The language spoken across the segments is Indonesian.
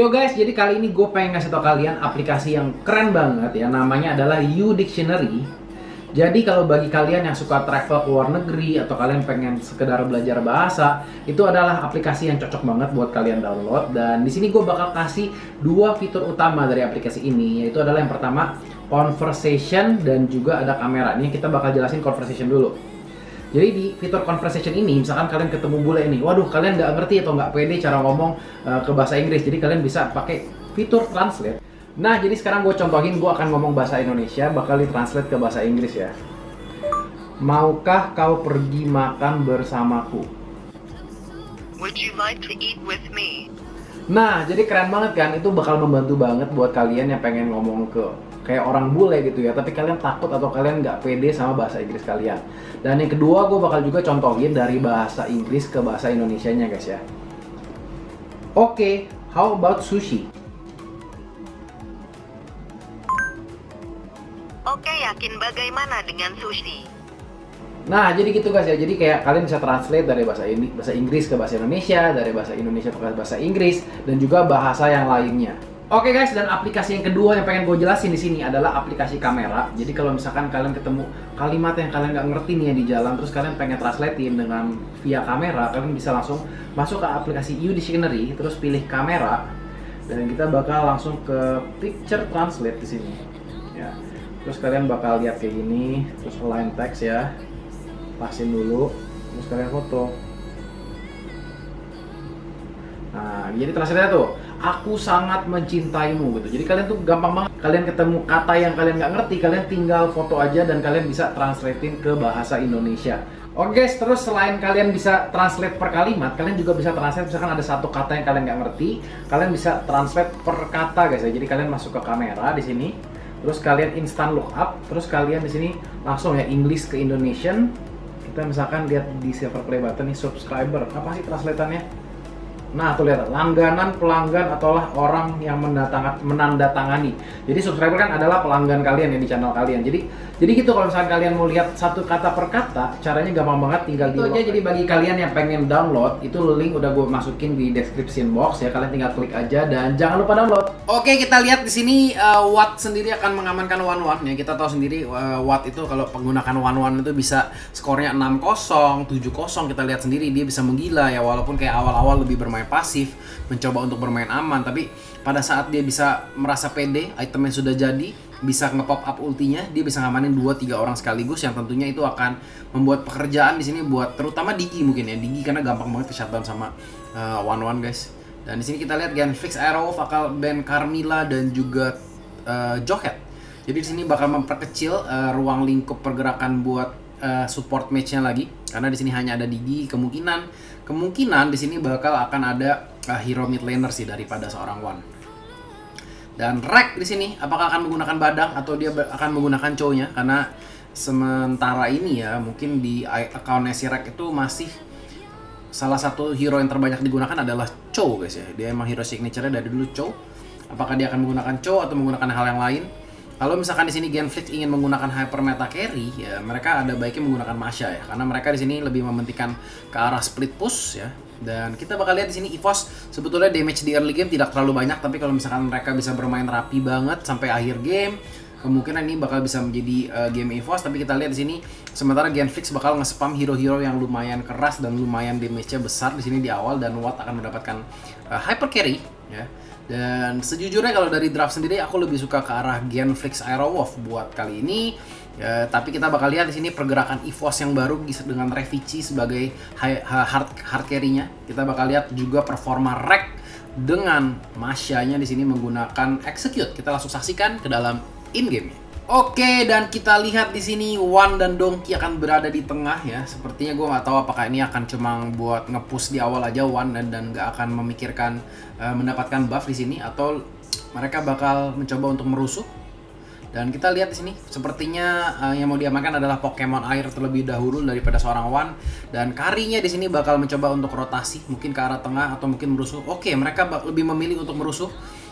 Yo guys, jadi kali ini gue pengen ngasih tau kalian aplikasi yang keren banget ya. Namanya adalah U-Dictionary. Jadi kalau bagi kalian yang suka travel ke luar negeri atau kalian pengen sekedar belajar bahasa, itu adalah aplikasi yang cocok banget buat kalian download. Dan di sini gue bakal kasih dua fitur utama dari aplikasi ini, yaitu adalah yang pertama conversation dan juga ada kamera. Ini kita bakal jelasin conversation dulu. Jadi di fitur conversation ini, misalkan kalian ketemu bule ini, waduh kalian nggak ngerti atau nggak pede cara ngomong ke bahasa Inggris, jadi kalian bisa pakai fitur translate. Nah, jadi sekarang gue contohin, gue akan ngomong bahasa Indonesia, bakal ditranslate ke bahasa Inggris ya. Maukah kau pergi makan bersamaku? Would you like to eat with me? Nah, jadi keren banget kan, itu bakal membantu banget buat kalian yang pengen ngomong ke kayak orang bule gitu ya, tapi kalian takut atau kalian nggak pede sama bahasa Inggris kalian. Dan yang kedua, gue bakal juga contohin dari bahasa Inggris ke bahasa Indonesianya guys ya. Oke, how about sushi? Oke, yakin bagaimana dengan sushi? Nah, jadi gitu guys ya. Jadi kayak kalian bisa translate dari bahasa Inggris ke bahasa Indonesia, dari bahasa Indonesia ke bahasa Inggris, dan juga bahasa yang lainnya. Oke guys, dan aplikasi yang kedua yang pengen gue jelasin di sini adalah aplikasi kamera. Jadi kalau misalkan kalian ketemu kalimat yang kalian nggak ngerti nih ya di jalan, terus kalian pengen translatein dengan via kamera, kalian bisa langsung masuk ke aplikasi U-Dictionary, terus pilih kamera, dan kita bakal langsung ke picture translate di sini. Ya. Terus kalian bakal lihat kayak gini, terus align text ya, pasin dulu, terus kalian foto. Nah, jadi translate tuh, aku sangat mencintaimu gitu. Jadi kalian tuh gampang banget, kalian ketemu kata yang kalian nggak ngerti, kalian tinggal foto aja dan kalian bisa translatein ke bahasa Indonesia. Oke guys, terus selain kalian bisa translate per kalimat, kalian juga bisa translate misalkan ada satu kata yang kalian nggak ngerti, kalian bisa translate per kata guys ya. Jadi kalian masuk ke kamera di sini, terus kalian instant look up, terus kalian di sini langsung ya English ke Indonesian. Kita misalkan lihat di silver play button nih, subscriber, apa sih translatannya? Nah, tuh lihat, langganan, pelanggan, ataulah orang yang menandatangani. Jadi subscriber kan adalah pelanggan kalian ya di channel kalian. Jadi gitu kalau misalkan kalian mau lihat satu kata per kata, caranya gampang banget, tinggal di aja. Jadi bagi kalian yang pengen download, itu link udah gue masukin di description box ya. Kalian tinggal klik aja dan jangan lupa download. Oke, kita lihat di sini Watt sendiri akan mengamankan 1-1 ya. Kita tahu sendiri Watt itu kalau menggunakan 1-1 itu bisa skornya 6-0, 7-0. Kita lihat sendiri dia bisa menggila ya, walaupun kayak awal-awal lebih bermain pasif, mencoba untuk bermain aman, tapi pada saat dia bisa merasa pede, itemnya sudah jadi, bisa nge-pop up ultinya, dia bisa ngamanin 2-3 orang sekaligus, yang tentunya itu akan membuat pekerjaan di sini buat terutama Digi mungkin ya, Digi karena gampang banget ke shutdown sama 1-1 guys. Dan di sini kita lihat Genflix, Aerowolf, bakal ban Carmilla dan juga Jughead. Jadi di sini bakal memperkecil ruang lingkup pergerakan buat support match-nya lagi, karena di sini hanya ada Digi. Kemungkinan di sini bakal akan ada hero mid laner sih daripada seorang Wan. Dan Rek di sini apakah akan menggunakan Badang atau dia akan menggunakan Chow-nya, karena sementara ini ya mungkin di account si Rek itu masih salah satu hero yang terbanyak digunakan adalah Chow guys ya. Dia emang hero signature-nya dari dulu Chow. Apakah dia akan menggunakan Chow atau menggunakan hal yang lain? Kalau misalkan di sini Genflix ingin menggunakan hyper meta carry, ya mereka ada baiknya menggunakan Masha ya, karena mereka di sini lebih mementingkan ke arah split push ya. Dan kita bakal lihat di sini EVOS sebetulnya damage di early game tidak terlalu banyak, tapi kalau misalkan mereka bisa bermain rapi banget sampai akhir game, kemungkinan ini bakal bisa menjadi game EVOS. Tapi kita lihat di sini sementara Genflix bakal nge-spam hero-hero yang lumayan keras dan lumayan damage-nya besar di sini di awal, dan Watt akan mendapatkan hyper carry ya. Dan sejujurnya kalau dari draft sendiri aku lebih suka ke arah Genflix Aerowolf buat kali ini. Ya, tapi kita bakal lihat di sini pergerakan EVOS yang baru dengan Revici sebagai hard carry-nya. Kita bakal lihat juga performa Rek dengan Masha-nya di sini menggunakan Execute. Kita langsung saksikan ke dalam in-game-nya. Oke, dan kita lihat di sini Wan dan Donkey akan berada di tengah ya. Sepertinya gue nggak tahu apakah ini akan cuma buat nge-push di awal aja Wan dan nggak akan memikirkan mendapatkan buff di sini, atau mereka bakal mencoba untuk merusuh. Dan kita lihat di sini sepertinya yang mau diamankan adalah Pokemon air terlebih dahulu daripada seorang Wan, dan Karinya di sini bakal mencoba untuk rotasi mungkin ke arah tengah atau mungkin merusuh. Oke, mereka lebih memilih untuk merusuh.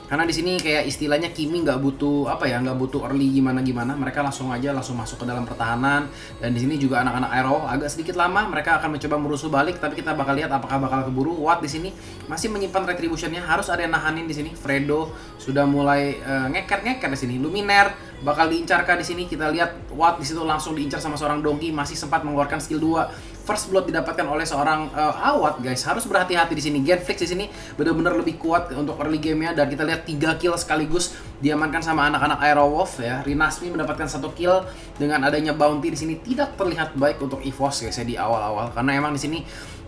Karena di sini kayak istilahnya Kimi nggak butuh nggak butuh early gimana, mereka langsung masuk ke dalam pertahanan. Dan di sini juga anak-anak Aero agak sedikit lama, mereka akan mencoba merusuh balik, tapi kita bakal lihat apakah bakal keburu. Watt di sini masih menyimpan retributionnya, harus ada yang nahanin di sini. Fredo sudah mulai ngeker di sini. Luminer bakal diincarkah di sini? Kita lihat Watt di situ langsung diincar sama seorang Donkey, masih sempat mengeluarkan skill 2. First blood didapatkan oleh seorang Awat, guys. Harus berhati-hati di sini. Genflix di sini benar-benar lebih kuat untuk early game-nya, dan kita lihat 3 kill sekaligus diamankan sama anak-anak Aerowolf ya. Rinasmi mendapatkan 1 kill dengan adanya bounty di sini tidak terlihat baik untuk EVOS guys ya di awal-awal, karena emang di sini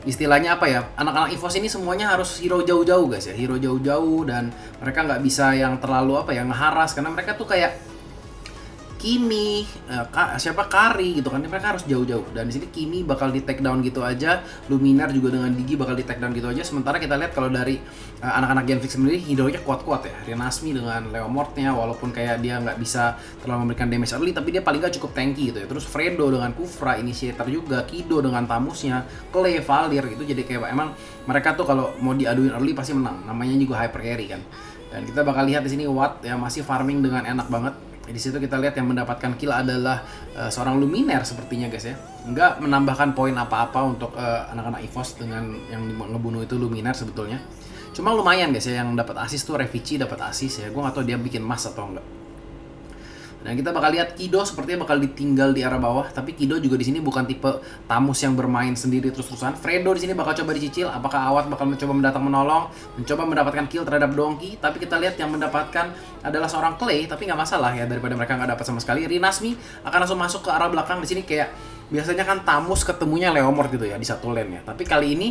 istilahnya anak-anak EVOS ini semuanya harus hero jauh-jauh guys ya, hero jauh-jauh, dan mereka nggak bisa yang terlalu ngeharas, karena mereka tuh kayak Kimi, Kari gitu kan, mereka harus jauh-jauh. Dan di sini Kimi bakal di take down gitu aja, Luminar juga dengan Digi bakal di take down gitu aja. Sementara kita lihat kalau dari anak-anak Genflix sendiri, hero-nya kuat-kuat ya. Rinasmi dengan Leomord-nya, walaupun kayak dia nggak bisa terlalu memberikan damage early, tapi dia paling nggak cukup tanky gitu ya. Terus Fredo dengan Kufra, Initiator juga, Kido dengan Tamusnya, Clay, Valir gitu. Jadi kayak emang mereka tuh kalau mau diaduin early pasti menang. Namanya juga hyper carry kan. Dan kita bakal lihat di sini Watt yang masih farming dengan enak banget. Di situ kita lihat yang mendapatkan kill adalah seorang Luminaire sepertinya guys ya. Nggak menambahkan poin apa-apa untuk anak-anak EVOS dengan yang ngebunuh itu Luminaire sebetulnya. Cuma lumayan guys ya, yang dapat assist tuh Revici dapat assist ya. Gue nggak tahu dia bikin emas atau enggak. Dan kita bakal lihat Kido sepertinya bakal ditinggal di arah bawah, tapi Kido juga di sini bukan tipe Tamus yang bermain sendiri terus-terusan. Fredo di sini bakal coba dicicil, apakah Awat bakal mencoba mendatang menolong, mencoba mendapatkan kill terhadap Donkey, tapi kita lihat yang mendapatkan adalah seorang Clay, tapi nggak masalah ya, daripada mereka nggak dapat sama sekali. Rinasmi akan langsung masuk ke arah belakang. Di sini kayak biasanya kan Tamus ketemunya Leomord gitu ya di satu lane ya, tapi kali ini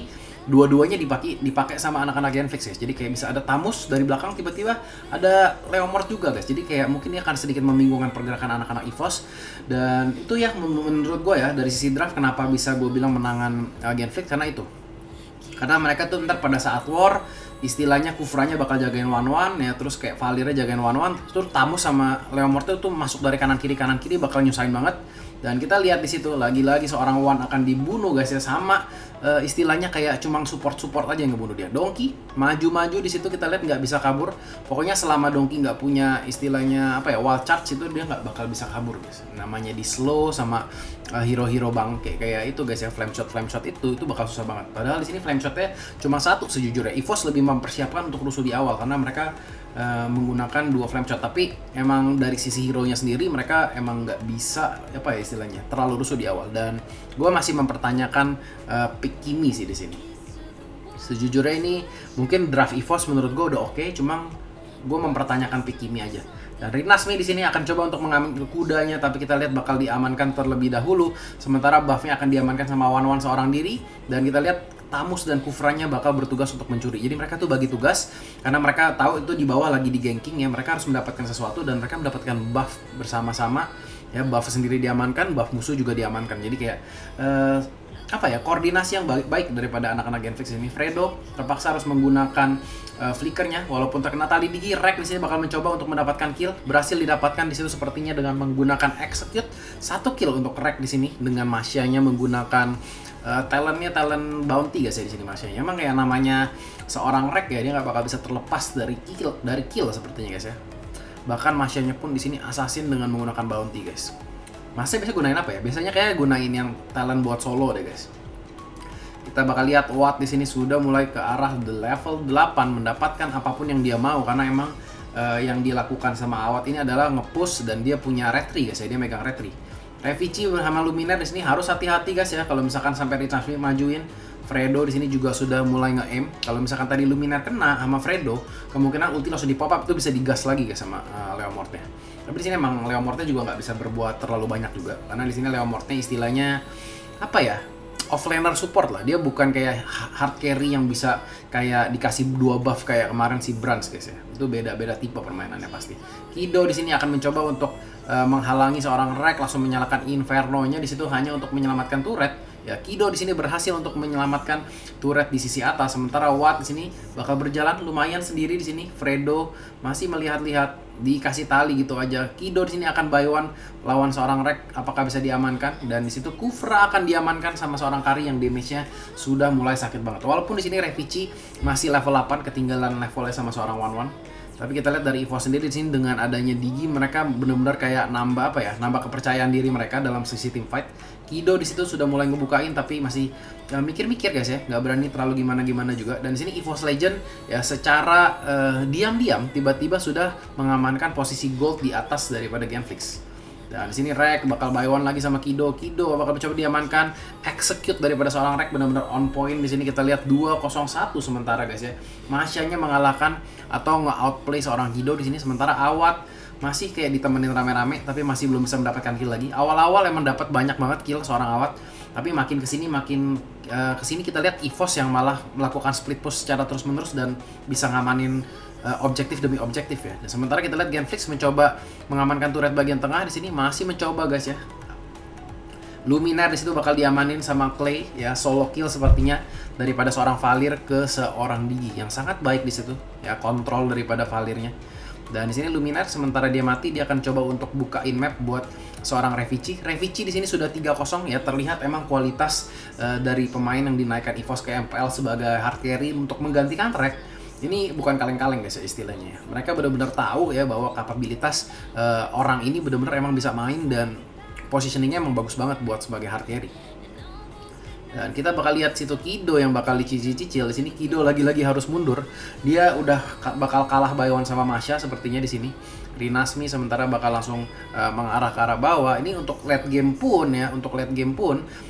dua-duanya dipakai sama anak-anak Genflix guys. Jadi kayak bisa ada Tamus dari belakang, tiba-tiba ada Leomord juga guys. Jadi kayak mungkin ini akan sedikit membingungkan pergerakan anak-anak EVOS. Dan itu ya menurut gue ya, dari sisi draft kenapa bisa gue bilang menangan Genflix, karena itu. Karena mereka tuh ntar pada saat war, istilahnya Kufranya bakal jagain one-one ya, terus kayak Valirnya jagain one-one, terus Tamus sama Leomord itu masuk dari kanan kiri bakal nyusahin banget. Dan kita lihat di situ lagi-lagi seorang One akan dibunuh guys ya, sama istilahnya kayak cuma support aja yang ngebunuh dia. Donkey maju-maju di situ kita lihat nggak bisa kabur. Pokoknya selama Donkey nggak punya istilahnya wall charge itu dia nggak bakal bisa kabur guys. Namanya di slow sama hero-hero bangke kayak itu guys ya, flame shot itu bakal susah banget. Padahal di sini flame shotnya cuma satu sejujurnya. EVOS lebih mempersiapkan untuk rusuh di awal karena mereka menggunakan 2 flame shot, tapi emang dari sisi hero-nya sendiri mereka emang nggak bisa istilahnya terlalu rusuh di awal. Dan gue masih mempertanyakan pick Kimi sih di sini. Sejujurnya ini mungkin draft EVOS menurut gue udah oke, cuma gue mempertanyakan pick Kimi aja. Dan Rinasmi di sini akan coba untuk mengambil kudanya, tapi kita lihat bakal diamankan terlebih dahulu. Sementara buffnya akan diamankan sama one-one seorang diri, dan kita lihat Tamus dan Kufranya bakal bertugas untuk mencuri. Jadi mereka tuh bagi tugas karena mereka tahu itu di bawah lagi di ganking ya, mereka harus mendapatkan sesuatu dan mereka mendapatkan buff bersama-sama ya, buff sendiri diamankan, buff musuh juga diamankan. Jadi kayak koordinasi yang baik daripada anak-anak Genflix ini. Fredo terpaksa harus menggunakan flickernya, walaupun terkena tali Digi. Rek di sini bakal mencoba untuk mendapatkan kill, berhasil didapatkan di situ sepertinya dengan menggunakan execute. 1 kill untuk Rek di sini dengan Masyanya menggunakan talent bounty guys ya di sini Masyanya. Emang kayak namanya seorang Rek ya, dia nggak bakal bisa terlepas dari kill sepertinya guys ya. Bahkan Masyanya pun di sini assassin dengan menggunakan bounty guys. Masnya biasa gunain apa ya? Biasanya kayak gunain yang talent buat solo deh guys. Kita bakal lihat Watt di sini sudah mulai ke arah level 8 mendapatkan apapun yang dia mau, karena emang yang dilakukan sama Awat ini adalah nge-push dan dia punya retri guys ya, dia megang retri. Revici sama Luminaire di sini harus hati-hati guys ya, kalau misalkan sampai Rinasmi majuin. Fredo di sini juga sudah mulai nge-aim. Kalau misalkan tadi Luminaire kena sama Fredo, kemungkinan ulti langsung di pop up itu bisa digas lagi guys sama Leomord-nya. Tapi di sini emang Leomord-nya juga nggak bisa berbuat terlalu banyak juga, karena di sini Leomord-nya istilahnya offlaner support lah. Dia bukan kayak hard carry yang bisa kayak dikasih 2 buff kayak kemarin si Brans guys ya. Itu beda-beda tipe permainannya pasti. Kido di sini akan mencoba untuk menghalangi seorang Rek, langsung menyalakan Inferno-nya di situ hanya untuk menyelamatkan turret. Ya, Kido di sini berhasil untuk menyelamatkan turret di sisi atas. Sementara Watt di sini bakal berjalan lumayan sendiri di sini. Fredo masih melihat-lihat, dikasih tali gitu aja. Kido di sini akan buy one lawan seorang Rek, apakah bisa diamankan? Dan di situ Kufra akan diamankan sama seorang Kari yang damage-nya sudah mulai sakit banget. Walaupun di sini Revici masih level 8, ketinggalan levelnya sama seorang one-one. Tapi kita lihat dari EVOS sendiri di sini dengan adanya Digi mereka benar-benar kayak nambah kepercayaan diri mereka dalam sisi team fight. Kido di situ sudah mulai ngebukain tapi masih mikir-mikir guys ya, nggak berani terlalu gimana-gimana juga. Dan di sini EVOS Legend ya secara diam-diam tiba-tiba sudah mengamankan posisi gold di atas daripada Genflix. Dan di sini Rek bakal buy one lagi sama Kido. Kido bakal mencoba diamankan, execute daripada seorang Rek benar-benar on point. Di sini kita lihat 201 sementara guys ya. Masya-nya mengalahkan atau nge-outplay seorang Kido di sini, sementara Awat masih kayak ditemenin rame-rame tapi masih belum bisa mendapatkan kill lagi. Awal-awal emang dapat banyak banget kill seorang Awat, tapi makin kesini kita lihat EVOS yang malah melakukan split push secara terus-menerus dan bisa ngamanin objektif demi objektif ya. Dan sementara kita lihat Genflix mencoba mengamankan turret bagian tengah, di sini masih mencoba guys ya. Luminaire di situ bakal diamanin sama Clay ya, solo kill sepertinya daripada seorang Valir ke seorang Digi yang sangat baik di situ ya, kontrol daripada Valirnya. Dan di sini Luminaire sementara dia mati, dia akan coba untuk bukain map buat seorang Revici. Revici di sini sudah 3-0 ya, terlihat emang kualitas dari pemain yang dinaikkan EVOS ke MPL sebagai hard carry untuk menggantikan Rek. Ini bukan kaleng-kaleng guys ya istilahnya ya. Mereka benar-benar tahu ya bahwa kapabilitas orang ini benar-benar emang bisa main dan positioningnya emang bagus banget buat sebagai hard carry. Dan kita bakal lihat situ Kido yang bakal dicicil. Di sini Kido lagi-lagi harus mundur. Dia udah bakal kalah by one sama Masya sepertinya di sini. Rinasmi sementara bakal langsung mengarah ke arah bawah. Ini untuk late game pun ya,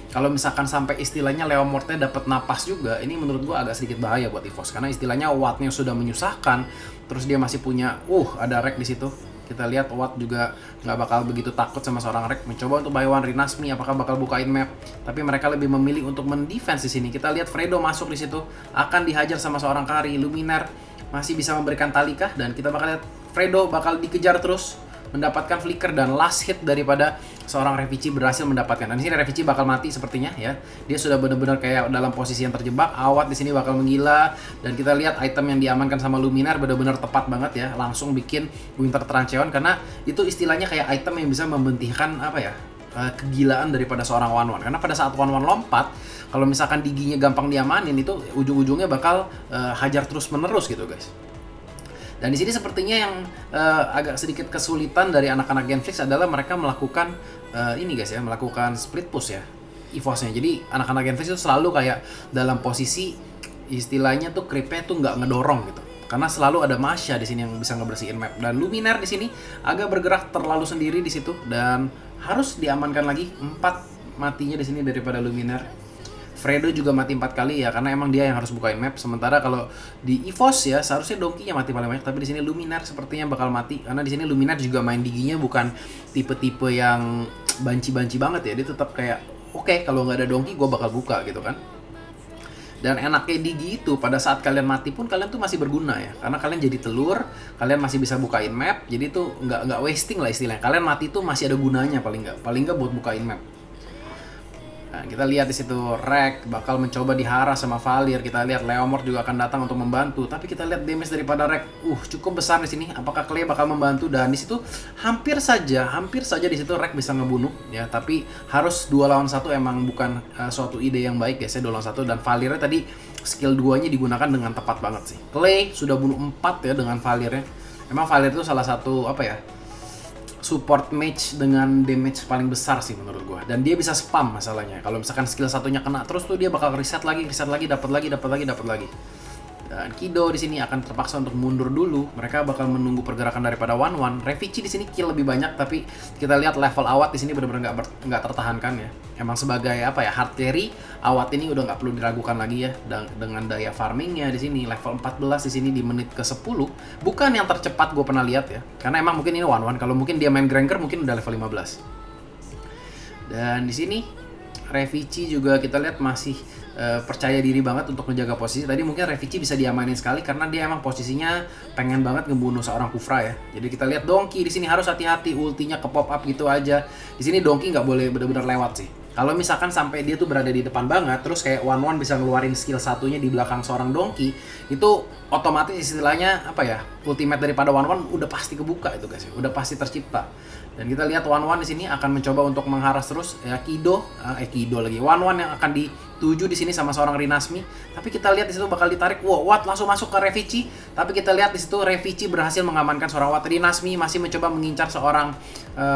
kalau misalkan sampai istilahnya Leomorte dapat napas juga, ini menurut gua agak sedikit bahaya buat EVOS karena istilahnya Wattnya sudah menyusahkan, terus dia masih punya ada Rek di situ. Kita lihat Watt juga nggak bakal begitu takut sama seorang Rek, mencoba untuk buy one Rinasmi, apakah bakal bukain map, tapi mereka lebih memilih untuk mendefense di sini. Kita lihat Fredo masuk di situ, akan dihajar sama seorang Kari. Luminaire masih bisa memberikan talikah, dan kita bakal lihat Fredo bakal dikejar terus, mendapatkan flicker dan last hit daripada seorang Revici berhasil mendapatkan. Dan di sini Revici bakal mati sepertinya ya. Dia sudah benar-benar kayak dalam posisi yang terjebak. Awat di sini bakal menggila, dan kita lihat item yang diamankan sama Luminaire benar-benar tepat banget ya. Langsung bikin Winter Trancheon karena itu istilahnya kayak item yang bisa membentikan kegilaan daripada seorang One-One. Karena pada saat One-One lompat, kalau misalkan Diginya gampang diamanin, itu ujung-ujungnya bakal hajar terus-menerus gitu guys. Dan di sini sepertinya yang agak sedikit kesulitan dari anak-anak Genflix adalah mereka melakukan melakukan split push ya, EVOS-nya. Jadi anak-anak Genflix itu selalu kayak dalam posisi istilahnya tuh creep-nya tuh nggak ngedorong gitu. Karena selalu ada Masya di sini yang bisa ngebersihin map. Dan Luminaire di sini agak bergerak terlalu sendiri di situ dan harus diamankan lagi. 4 matinya di sini daripada Luminaire. Fredo juga mati 4 kali ya, karena emang dia yang harus bukain map. Sementara kalau di EVOS ya seharusnya Donkey yang mati paling banyak, tapi di sini Luminaire sepertinya bakal mati karena di sini Luminaire juga main Diginya bukan tipe-tipe yang banci-banci banget ya. Dia tetap kayak oke, kalau nggak ada Donkey gue bakal buka gitu kan. Dan enaknya Digi itu pada saat kalian mati pun kalian tuh masih berguna ya, karena kalian jadi telur, kalian masih bisa bukain map, jadi tuh nggak wasting lah istilahnya. Kalian mati tuh masih ada gunanya paling nggak buat bukain map. Nah, kita lihat di situ Rek bakal mencoba dihara sama Valir. Kita lihat Leomord juga akan datang untuk membantu, tapi kita lihat damage daripada Rek cukup besar di sini. Apakah Clay bakal membantu? Dan di situ hampir saja di situ Rek bisa ngebunuh ya, tapi harus 2 lawan 1 emang bukan suatu ide yang baik guys ya, 2 lawan 1. Dan Valirnya tadi skill 2-nya digunakan dengan tepat banget sih. Clay sudah bunuh 4 ya dengan Valirnya. Emang Valir itu salah satu support mage dengan damage paling besar sih menurut gua. Dan dia bisa spam masalahnya. Kalau misalkan skill satunya kena terus tuh dia bakal reset lagi, dapat lagi. Dan Kido di sini akan terpaksa untuk mundur dulu. Mereka bakal menunggu pergerakan daripada One-One. Revici di sini kill lebih banyak, tapi kita lihat level Awat di sini benar-benar nggak tertahankan ya. Emang sebagai hard carry, Awat ini udah nggak perlu diragukan lagi ya dengan daya farmingnya di sini level 14 di sini di menit ke-10. Bukan yang tercepat gue pernah lihat ya. Karena emang mungkin ini One-One. Kalau mungkin dia main Granker mungkin udah level 15. Dan di sini Revici juga kita lihat masih percaya diri banget untuk menjaga posisi. Tadi mungkin Revici bisa diamanin sekali karena dia emang posisinya pengen banget ngebunuh seorang Kufra ya. Jadi kita lihat Donkey di sini harus hati-hati, ultinya ke pop up gitu aja. Di sini Donkey nggak boleh benar-benar lewat sih. Kalau misalkan sampai dia tuh berada di depan banget, terus kayak One-One bisa ngeluarin skill satunya di belakang seorang Donkey, itu otomatis istilahnya ultimate daripada One udah pasti kebuka itu guys ya, udah pasti tercipta. Dan kita lihat One di sini akan mencoba untuk mengharas terus ya Kido lagi. One yang akan dituju di sini sama seorang Rinasmi. Tapi kita lihat di situ bakal ditarik. Wow, Watt langsung masuk ke Revici. Tapi kita lihat di situ Revici berhasil mengamankan seorang Watt. Rinasmi masih mencoba mengincar seorang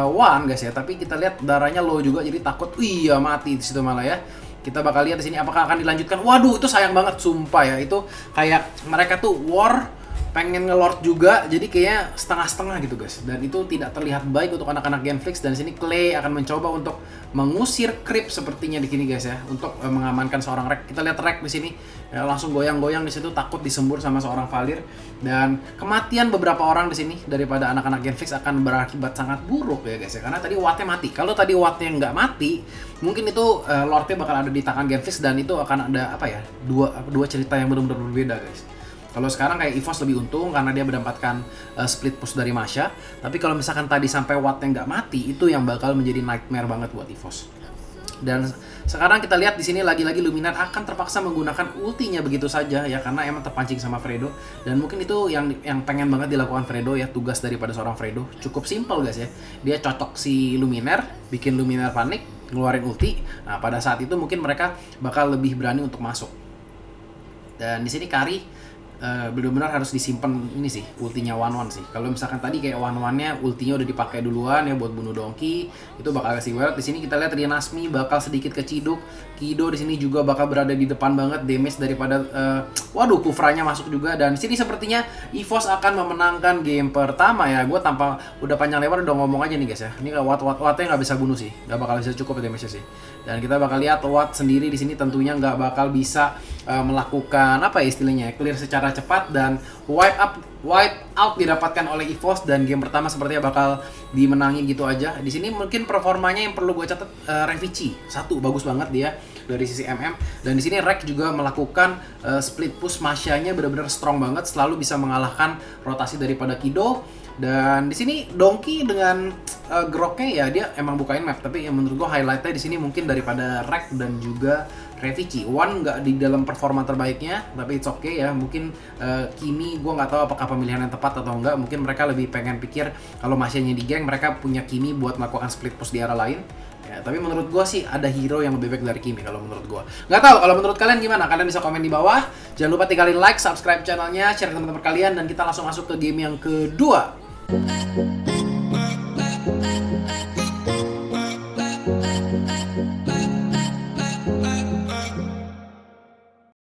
One guys ya. Tapi kita lihat darahnya low juga jadi takut. Iya, mati di situ malah ya. Kita bakal lihat di sini apakah akan dilanjutkan. Waduh, itu sayang banget sumpah ya. Itu kayak mereka tuh war pengen ngelord juga, jadi kayaknya setengah-setengah gitu guys. Dan itu tidak terlihat baik untuk anak-anak Genflix. Dan di sini Clay akan mencoba untuk mengusir creep sepertinya di sini guys ya, untuk mengamankan seorang Rek. Kita lihat Rek di sini ya, langsung goyang-goyang di situ, takut disembur sama seorang Valir. Dan kematian beberapa orang di sini daripada anak-anak Genflix akan berakibat sangat buruk ya guys ya, karena tadi Wattnya mati. Kalau tadi Wattnya nggak mati, mungkin itu Lordnya bakal ada di tangan Genflix dan itu akan ada apa ya, dua cerita yang benar-benar berbeda guys. Kalau sekarang kayak EVOS lebih untung karena dia mendapatkan split push dari Masha. Tapi kalau misalkan tadi sampai Wattnya nggak mati, itu yang bakal menjadi nightmare banget buat EVOS. Dan sekarang kita lihat di sini lagi-lagi Luminar akan terpaksa menggunakan ultinya begitu saja ya, karena emang terpancing sama Fredo. Dan mungkin itu yang pengen banget dilakukan Fredo ya, tugas daripada seorang Fredo. Cukup simple guys ya. Dia cocok si Luminar, bikin Luminar panik, ngeluarin ulti. Nah, pada saat itu mungkin mereka bakal lebih berani untuk masuk. Dan di sini Kari benar-benar harus disimpan ini sih, ultinya One sih. Kalau misalkan tadi kayak One-nya ultinya udah dipakai duluan ya buat bunuh Donkey, itu bakal kasih wealth. Di sini kita lihat Rinasmi bakal sedikit keciduk. Kido di sini juga bakal berada di depan banget, damage daripada waduh, Kufranya masuk juga. Dan di sini sepertinya EVOS akan memenangkan game pertama ya. Gue tanpa udah panjang lebar udah ngomong aja nih guys ya. Ini Wattnya nggak bisa bunuh sih, nggak bakal bisa cukup damage-nya sih. Dan kita bakal lihat Watt sendiri di sini tentunya nggak bakal bisa melakukan apa ya istilahnya, clear secara cepat dan wipe out didapatkan oleh EVOS. Dan game pertama sepertinya bakal dimenangin gitu aja. Di sini mungkin performanya yang perlu gue catat, Revici satu bagus banget dia dari sisi MM. Dan di sini Rek juga melakukan split push, Masha-nya benar-benar strong banget, selalu bisa mengalahkan rotasi daripada Kido. Dan di sini Donkey dengan Groknya ya dia emang bukain map, tapi yang menurut gue highlightnya di sini mungkin daripada Rek dan juga Revici. One nggak di dalam performa terbaiknya, tapi it's okay ya. Mungkin Kimi gue nggak tahu apakah pemilihan yang tepat atau enggak. Mungkin mereka lebih pengen pikir kalau Masha-nya di geng, mereka punya Kimi buat melakukan split push di arah lain. Ya, tapi menurut gue sih ada hero yang lebih baik dari Kimi kalau menurut gue. Nggak tahu kalau menurut kalian gimana? Kalian bisa komen di bawah. Jangan lupa tinggalin like, subscribe channelnya, share ke teman-teman kalian, dan kita langsung masuk ke game yang kedua.